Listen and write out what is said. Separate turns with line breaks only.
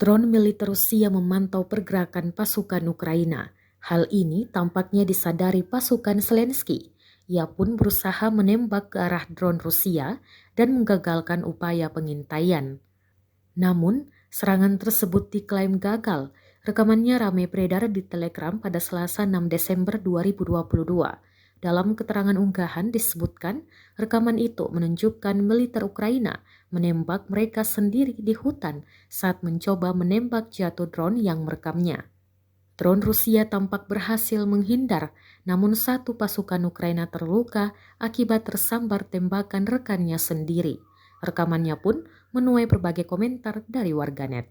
Drone militer Rusia memantau pergerakan pasukan Ukraina. Hal ini tampaknya disadari pasukan Zelensky. Ia pun berusaha menembak ke arah drone Rusia dan menggagalkan upaya pengintaian. Namun, serangan tersebut diklaim gagal. Rekamannya ramai beredar di Telegram pada Selasa 6 Desember 2022. Dalam keterangan unggahan disebutkan, rekaman itu menunjukkan militer Ukraina menembak mereka sendiri di hutan saat mencoba menembak jatuh drone yang merekamnya. Drone Rusia tampak berhasil menghindar, namun satu pasukan Ukraina terluka akibat tersambar tembakan rekannya sendiri. Rekamannya pun menuai berbagai komentar dari warganet.